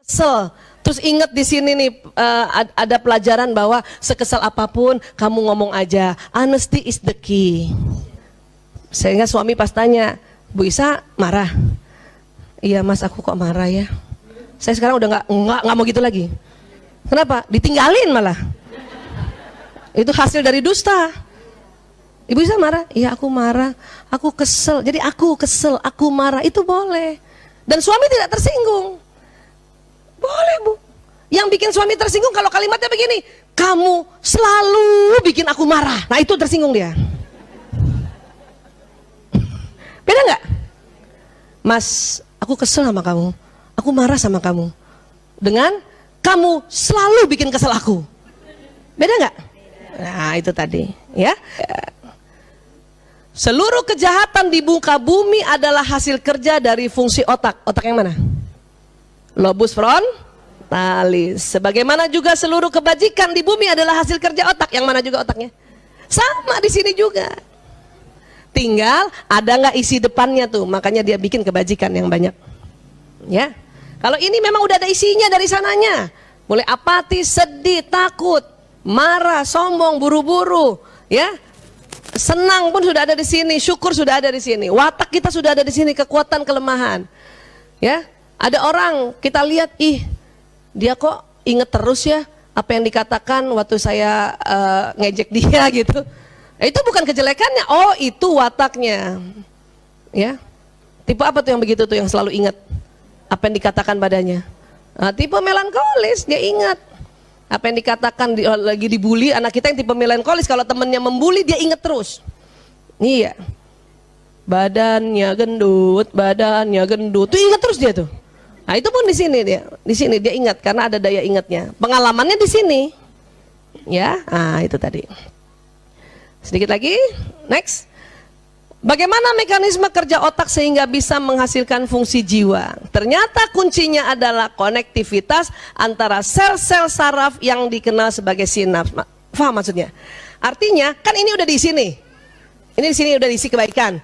Kesel. Terus ingat di sini nih ada pelajaran bahwa sekesal apapun kamu ngomong aja. Honesty is the key. Sehingga suami pas tanya, Bu Isa marah. Iya mas, aku kok marah ya. Saya sekarang udah nggak mau gitu lagi. Kenapa? Ditinggalin malah. Itu hasil dari dusta. Ibu Isa marah? Iya aku marah. Aku kesel. Jadi aku kesel, aku marah. Itu boleh. Dan suami tidak tersinggung. Boleh Bu. Yang bikin suami tersinggung kalau kalimatnya begini, kamu selalu bikin aku marah. Nah itu tersinggung dia. Beda nggak? Mas, aku kesel sama kamu. Aku marah sama kamu. Dengan kamu selalu bikin kesel aku. Beda nggak? Nah itu tadi ya. Seluruh kejahatan di muka bumi adalah hasil kerja dari fungsi otak. Otak yang mana? Lobus frontalis. Sebagaimana juga seluruh kebajikan di bumi adalah hasil kerja otak. Yang mana juga otaknya? Sama di sini juga. Tinggal ada nggak isi depannya tuh. Makanya dia bikin kebajikan yang banyak. Ya. Kalau ini memang udah ada isinya dari sananya. Mulai apati, sedih, takut, marah, sombong, buru-buru, ya. Senang pun sudah ada di sini, syukur sudah ada di sini. Watak kita sudah ada di sini, kekuatan, kelemahan. Ya. Ada orang kita lihat, ih dia kok inget terus ya apa yang dikatakan waktu saya ngejek dia gitu. Itu bukan kejelekannya, oh itu wataknya. Ya, tipe apa tuh yang begitu tuh yang selalu ingat apa yang dikatakan padanya. Nah, tipe melankolis, dia ingat apa yang dikatakan lagi dibully. Anak kita yang tipe melankolis kalau temennya membuli dia inget terus. Iya, badannya gendut, tuh inget terus dia tuh. Nah itu pun di sini dia ingat karena ada daya ingatnya, pengalamannya di sini, ya. Nah itu tadi. Sedikit lagi, next. Bagaimana mekanisme kerja otak sehingga bisa menghasilkan fungsi jiwa? Ternyata kuncinya adalah konektivitas antara sel-sel saraf yang dikenal sebagai sinaps. Paham maksudnya? Artinya kan ini udah di sini. Ini di sini udah diisi kebaikan,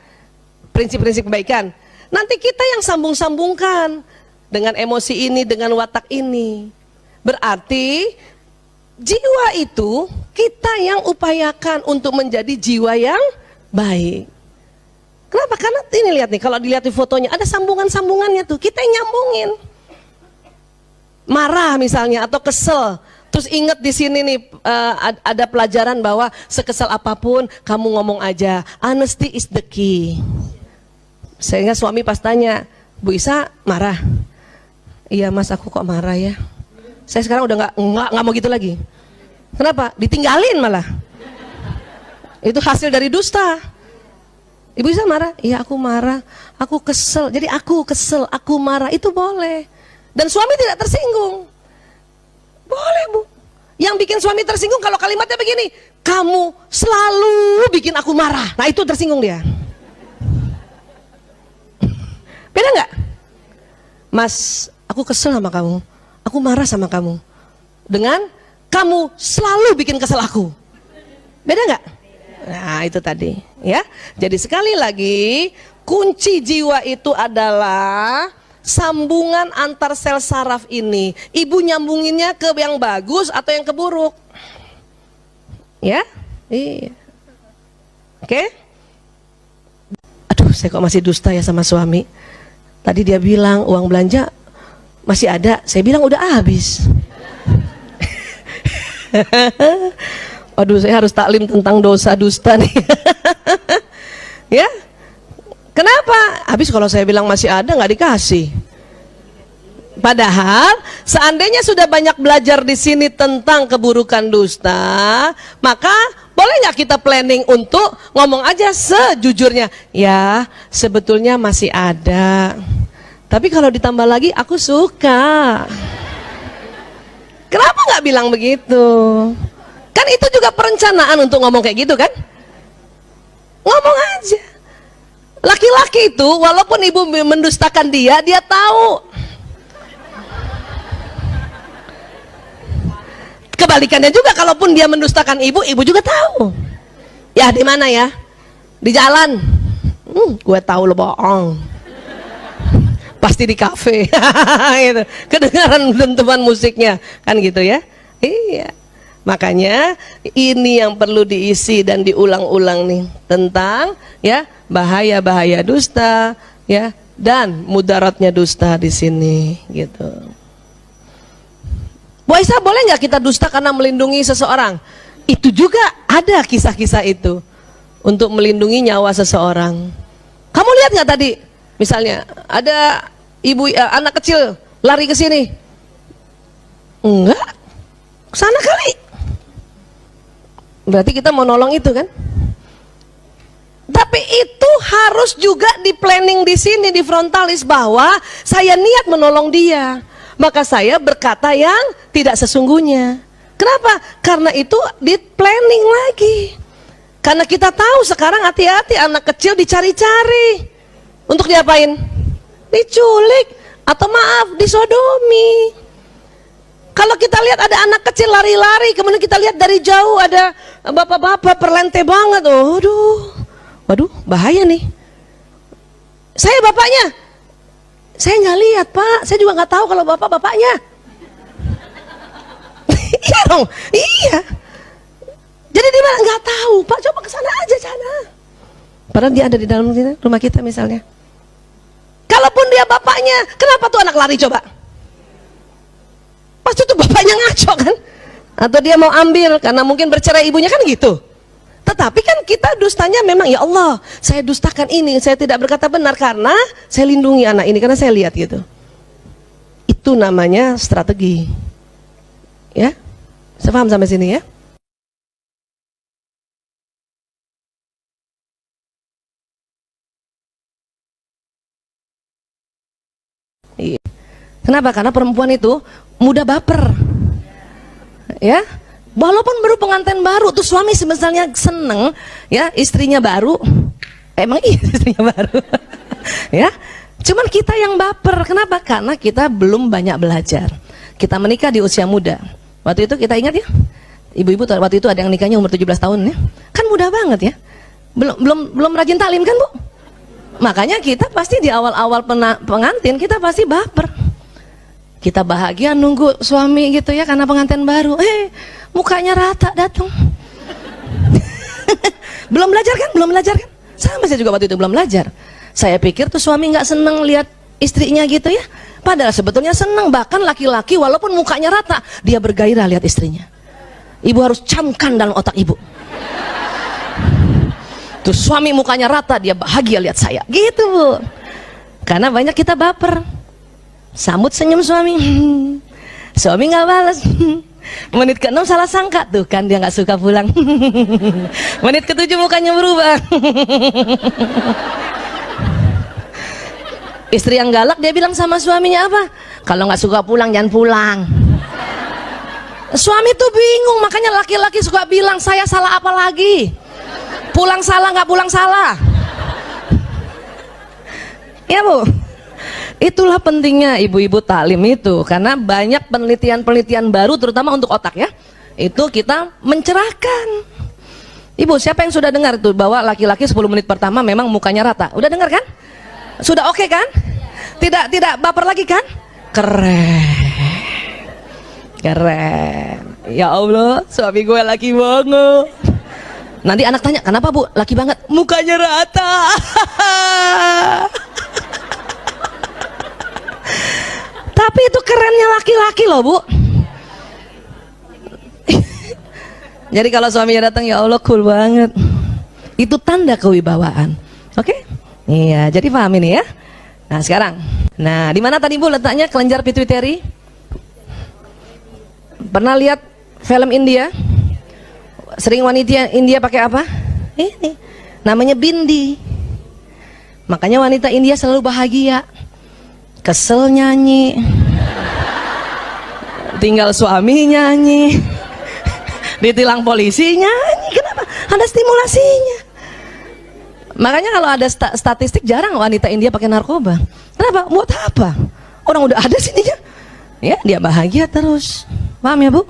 prinsip-prinsip kebaikan. Nanti kita yang sambung-sambungkan dengan emosi ini, dengan watak ini. Berarti jiwa itu kita yang upayakan untuk menjadi jiwa yang baik. Kenapa? Karena ini lihat nih, kalau dilihat di fotonya ada sambungan-sambungannya tuh, kita yang nyambungin. Marah misalnya atau kesel, terus ingat di sini nih ada pelajaran bahwa sekesal apapun kamu ngomong aja. Honesty is the key. Sehingga suami pas tanya, Bu Isa marah. Iya mas, aku kok marah ya. Saya sekarang udah nggak mau gitu lagi. Kenapa? Ditinggalin malah. Itu hasil dari dusta. Ibu Isa marah? Iya aku marah. Aku kesel. Jadi aku kesel, aku marah. Itu boleh. Dan suami tidak tersinggung. Boleh Bu. Yang bikin suami tersinggung kalau kalimatnya begini, kamu selalu bikin aku marah. Nah itu tersinggung dia. Beda nggak? Mas, aku kesel sama kamu, aku marah sama kamu. Dengan kamu selalu bikin kesel aku. Beda nggak? Nah itu tadi ya. Jadi sekali lagi, kunci jiwa itu adalah sambungan antar sel saraf ini. Ibu nyambunginnya ke yang bagus atau yang keburuk? Ya? Iya. Oke? Aduh, saya kok masih dusta ya sama suami. Tadi dia bilang uang belanja masih ada, saya bilang udah habis. Aduh, saya harus taklim tentang dosa dusta nih. Ya, kenapa? Habis kalau saya bilang masih ada nggak dikasih. Padahal seandainya sudah banyak belajar di sini tentang keburukan dusta, maka boleh nggak kita planning untuk ngomong aja sejujurnya, ya sebetulnya masih ada. Tapi kalau ditambah lagi aku suka. Kenapa nggak bilang begitu? Kan itu juga perencanaan untuk ngomong kayak gitu kan? Ngomong aja. Laki-laki itu walaupun ibu mendustakan dia tahu. Kebalikannya juga, kalaupun dia mendustakan ibu juga tahu. Ya di mana ya? Di jalan. Gue tahu lo bohong. pasti di kafe. Gitu. Kedengaran dentuman musiknya, kan gitu ya. Iya. Makanya ini yang perlu diisi dan diulang-ulang nih tentang ya bahaya-bahaya dusta ya dan mudaratnya dusta di sini gitu. Bu Aisyah, boleh nggak kita dusta karena melindungi seseorang? Itu juga ada kisah-kisah itu untuk melindungi nyawa seseorang. Kamu lihat nggak tadi misalnya ada anak kecil lari ke sini? Enggak, kesana kali. Berarti kita mau nolong itu kan? Tapi itu harus juga di planning di sini di frontalis bahwa saya niat menolong dia, maka saya berkata yang tidak sesungguhnya. Kenapa? Karena itu di planning lagi. Karena kita tahu sekarang hati-hati anak kecil dicari-cari untuk diapain? Diculik atau maaf disodomi. Kalau kita lihat ada anak kecil lari-lari, kemudian kita lihat dari jauh ada bapak-bapak perlente banget, waduh, bahaya nih. Saya bapaknya, saya nggak lihat Pak, saya juga nggak tahu kalau bapak bapaknya. Iya dong, iya. Jadi di mana nggak tahu Pak, coba ke sana aja sana. Padahal dia ada di dalam rumah kita misalnya. Kalaupun dia bapaknya, kenapa tuh anak lari coba? Pasti tuh bapaknya ngaco kan? Atau dia mau ambil karena mungkin bercerai ibunya kan gitu. Tetapi kan kita dustanya memang ya Allah, saya dustakan ini, saya tidak berkata benar karena saya lindungi anak ini karena saya lihat gitu. Itu namanya strategi. Ya? Saya paham sampai sini ya? Iya. Kenapa? Karena perempuan itu mudah baper, ya. Walaupun baru pengantin baru, tuh suami sebenarnya seneng, ya istrinya baru, emang iya istrinya baru, ya. Cuman kita yang baper, kenapa? Karena kita belum banyak belajar. Kita menikah di usia muda. Waktu itu kita ingat ya, ibu-ibu waktu itu ada yang nikahnya umur 17 tahun ya, kan mudah banget ya. Belum rajin taklim kan Bu? Makanya kita pasti di awal-awal pengantin kita pasti baper. Kita bahagia nunggu suami gitu ya karena pengantin baru. Mukanya rata datang. Belum belajar kan? Belum belajar kan? Sama saya juga waktu itu belum belajar. Saya pikir tuh suami nggak seneng lihat istrinya gitu ya. Padahal sebetulnya seneng, bahkan laki-laki walaupun mukanya rata, dia bergairah lihat istrinya. Ibu harus camkan dalam otak ibu. Tuh suami mukanya rata, dia bahagia lihat saya. Gitu Bu. Karena banyak kita baper. Sambut senyum suami, suami nggak balas. Menit ke-6 salah sangka, tuh kan dia nggak suka pulang. Menit ke-7 mukanya berubah. Istri yang galak dia bilang sama suaminya apa? Kalau nggak suka pulang jangan pulang. Suami tuh bingung, makanya laki-laki suka bilang saya salah apa lagi? Pulang salah nggak pulang salah? Ya Bu. Itulah pentingnya ibu-ibu taklim itu, karena banyak penelitian-penelitian baru terutama untuk otak ya. Itu kita mencerahkan. Ibu, siapa yang sudah dengar itu bahwa laki-laki 10 menit pertama memang mukanya rata? Udah dengar kan? Sudah oke kan? Tidak baper lagi kan? Keren. Keren. Ya Allah, suami gue laki banget. Nanti anak tanya, kenapa Bu? Laki banget. Mukanya rata. Tapi itu kerennya laki-laki loh Bu. Jadi kalau suaminya datang, ya Allah cool banget. Itu tanda kewibawaan. Oke? Iya, jadi paham ini ya. Nah sekarang, nah di mana tadi Bu letaknya kelenjar pituitari? Pernah lihat film India? Sering wanita India pakai apa? Ini namanya bindi. Makanya wanita India selalu bahagia. Kesel nyanyi, tinggal suami nyanyi, ditilang polisi nyanyi. Kenapa? Ada stimulasinya. Makanya kalau ada statistik jarang wanita India pakai narkoba. Kenapa? Buat apa? Orang udah ada sininya. Ya, dia bahagia terus. Paham ya Bu?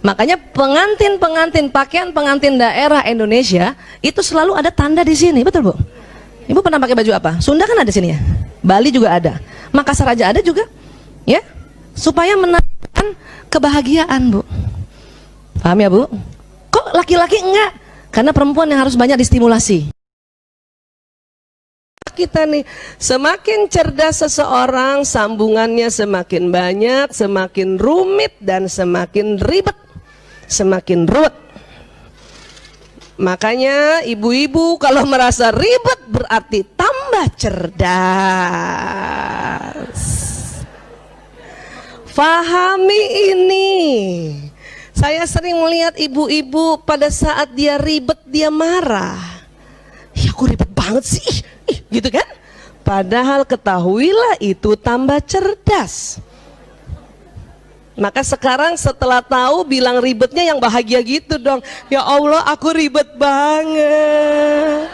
Makanya pengantin pakaian pengantin daerah Indonesia itu selalu ada tanda di sini, betul Bu? Ibu pernah pakai baju apa? Sunda kan ada sini ya. Bali juga ada, Makassar aja ada juga, ya, supaya menandakan kebahagiaan, Bu. Paham ya, Bu? Kok laki-laki enggak? Karena perempuan yang harus banyak distimulasi. Kita nih, semakin cerdas seseorang, sambungannya semakin banyak, semakin rumit dan semakin ribet, semakin ruwet. Makanya ibu-ibu kalau merasa ribet berarti tambah cerdas. Fahami ini. Saya sering melihat ibu-ibu pada saat dia ribet dia marah. Ya aku ribet banget sih, gitu kan? Padahal ketahuilah itu tambah cerdas. Maka sekarang setelah tahu bilang ribetnya yang bahagia gitu dong. Ya Allah aku ribet banget.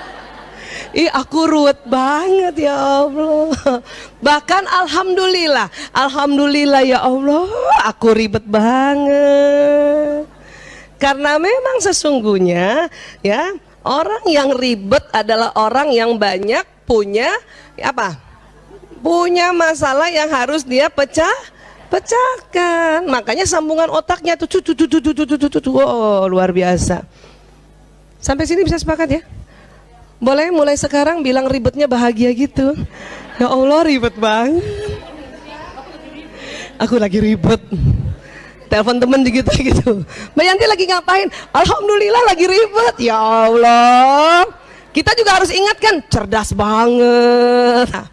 Aku ruwet banget ya Allah. Bahkan alhamdulillah ya Allah aku ribet banget. Karena memang sesungguhnya ya, orang yang ribet adalah orang yang banyak punya apa? Punya masalah yang harus dia pecahkan. Makanya sambungan otaknya tuh oh, luar biasa. Sampai sini bisa sepakat ya? Boleh mulai sekarang bilang ribetnya bahagia gitu. Ya Allah ribet banget. Aku lagi ribet. Telepon temen gitu. Mbak Yanti lagi ngapain? Alhamdulillah lagi ribet. Ya Allah. Kita juga harus ingatkan, cerdas banget. Nah,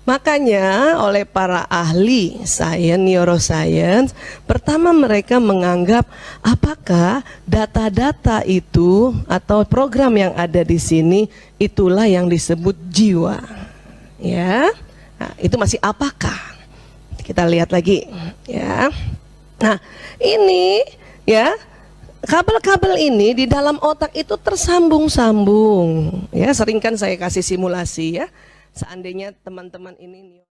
makanya oleh para ahli sains, neuroscience, pertama mereka menganggap apakah data-data itu atau program yang ada di sini itulah yang disebut jiwa. Ya. Nah, itu masih apakah? Kita lihat lagi, ya. Nah, ini ya, kabel-kabel ini di dalam otak itu tersambung-sambung. Ya, sering kan saya kasih simulasi ya. Seandainya teman-teman ini